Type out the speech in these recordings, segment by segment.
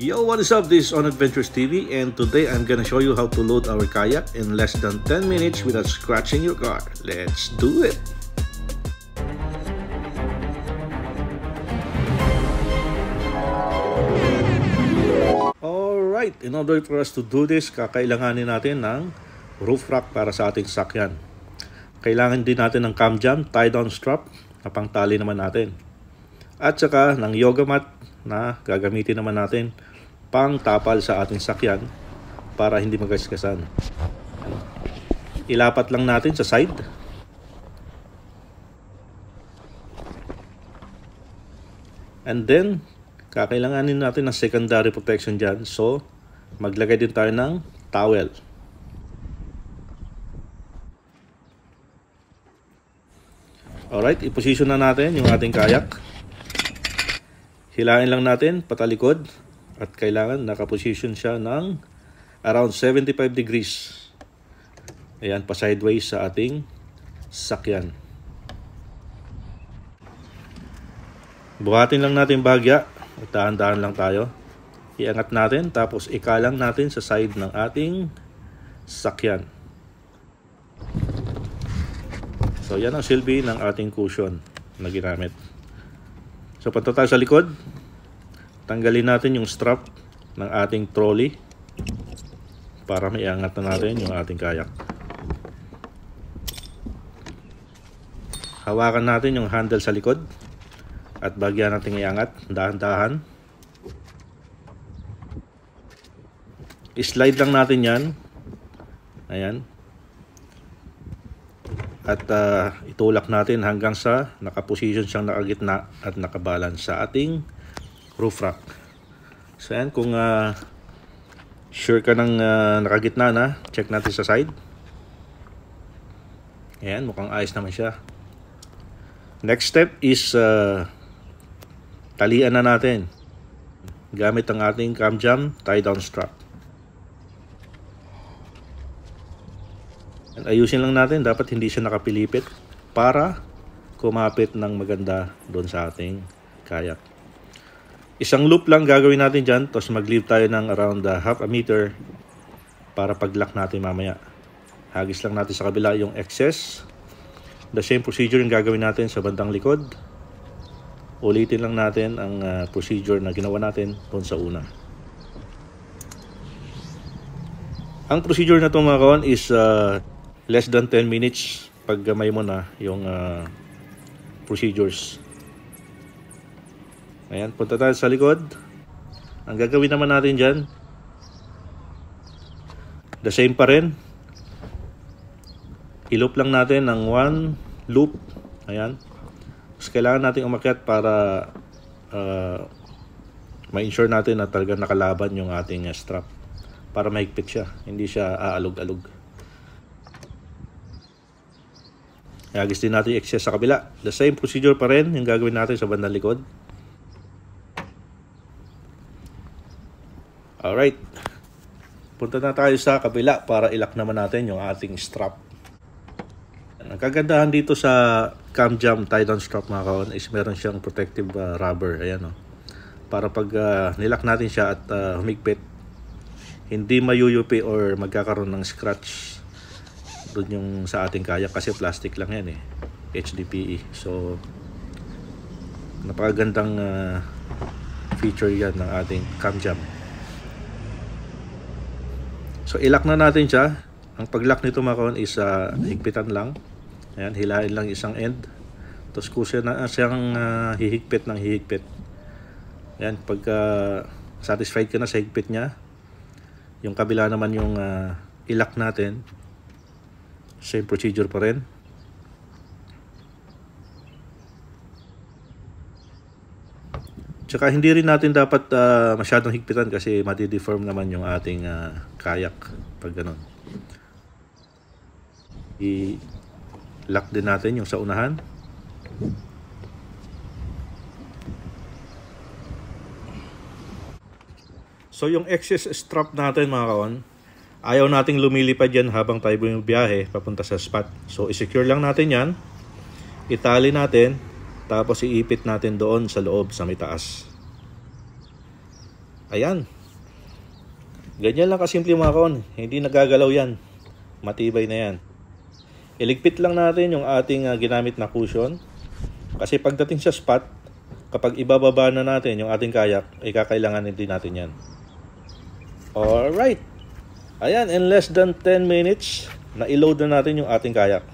Yo, what is up? This is On Adventures TV, and today I'm gonna show you how to load our kayak in less than 10 minutes without scratching your car. Let's do it! Alright, in order for us to do this, kakailanganin natin ng roof rack para sa ating sasakyan. Kailangan din natin ng cam jam, tie-down strap na pangtali naman natin. At saka ng yoga mat na gagamitin naman natin pang tapal sa ating sakyan para hindi magasgasan. Ilapat lang natin sa side. And then, kakailanganin natin ng secondary protection dyan. So, maglagay din tayo ng towel. Alright, iposisyon na natin yung ating kayak. Hilain lang natin patalikod at kailangan nakaposition siya ng around 75 degrees. Ayan, pa sideways sa ating sakyan. Buhatin lang natin bahagya at dahan-dahan lang tayo. Iangat natin tapos ikalang natin sa side ng ating sakyan. So yan ang silbi ng ating cushion na ginamit. So punta tayo sa likod. Tanggalin natin yung strap ng ating trolley para maiangat na natin yung ating kayak. Hawakan natin yung handle sa likod at bagyan natin iangat dahan-dahan. I-slide lang natin yan. Ayan. At itulak natin hanggang sa nakaposition siyang nakagitna at nakabalance sa ating roof rack. So yan, kung sure ka ng nakagitna na, check natin sa side. Ayan, mukhang ayos naman siya. Next step is talian na natin gamit ang ating cam jam tie-down strap. Ayusin lang natin, dapat hindi siya nakapilipit para kumapit ng maganda doon sa ating kayak. Isang loop lang gagawin natin dyan, tapos mag-leave tayo ng around half a meter para pag-lock natin mamaya. Hagis lang natin sa kabila yung excess. The same procedure yung gagawin natin sa bandang likod. Ulitin lang natin ang procedure na ginawa natin doon sa una. Ang procedure na ito mga kawan is less than 10 minutes pag gamay mo na yung procedures. Ayan, punta tayo sa likod. Ang gagawin naman natin dyan, the same pa rin. I-loop lang natin ng one loop. Ayan. Tapos kailangan natin umakyat para ma-ensure natin na talaga nakalaban yung ating strap. Para mahigpit siya, hindi siya aalog-alog. Hagis din natin yung excess sa kabila. The same procedure pa rin yung gagawin natin sa bandang likod. Alright. Punta na tayo sa kabila para ilak naman natin yung ating strap. Ang kagandahan dito sa cam jam tie-down strap mga kawan is meron siyang protective rubber. Ayan o. Para pag nilak natin siya at humigpit, hindi mayuyupi or magkakaroon ng scratch doon yung sa ating kayak kasi plastic lang yan eh, HDPE. So napakagandang feature yan ng ating cam jam. So ilak na natin siya. Ang pag-lock nito mga kawan is higpitan lang. Ayan, hilain lang isang end. Tapos kung siya na siyang hihigpit ng hihigpit. Ayan, pagka satisfied ka na sa higpit niya, yung kabila naman yung ilak natin. Same procedure pa rin. Tsaka hindi rin natin dapat masyadong higpitan kasi madi-deform naman yung ating kayak pag ganun. I-lock din natin yung sa unahan. So yung excess strap natin mga kawan, ayaw nating lumilipad yan habang tayo bumibiyahe papunta sa spot. So i-secure lang natin yan, itali natin, Tapos iipit natin doon sa loob sa may taas. Ayan. Ganyan lang kasimple mga kaon. Hindi nagagalaw yan. Matibay na yan. Iligpit lang natin yung ating ginamit na cushion. Kasi pagdating sa spot, kapag ibababa na natin yung ating kayak, ay kakailanganin din natin yan. Alright. Ayan, in less than 10 minutes, na-load na natin yung ating kayak.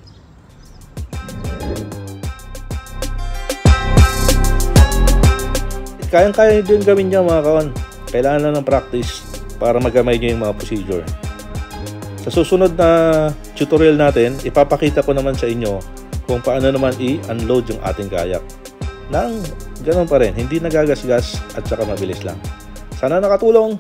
Kayang-kaya din gawin niya mga kaon. Kailangan lang ng practice para magamay niyo yung mga procedure. Sa susunod na tutorial natin, ipapakita ko naman sa inyo kung paano naman i-unload yung ating kayak. Nang ganoon pa rin, hindi nagagasgas at saka mabilis lang. Sana nakatulong!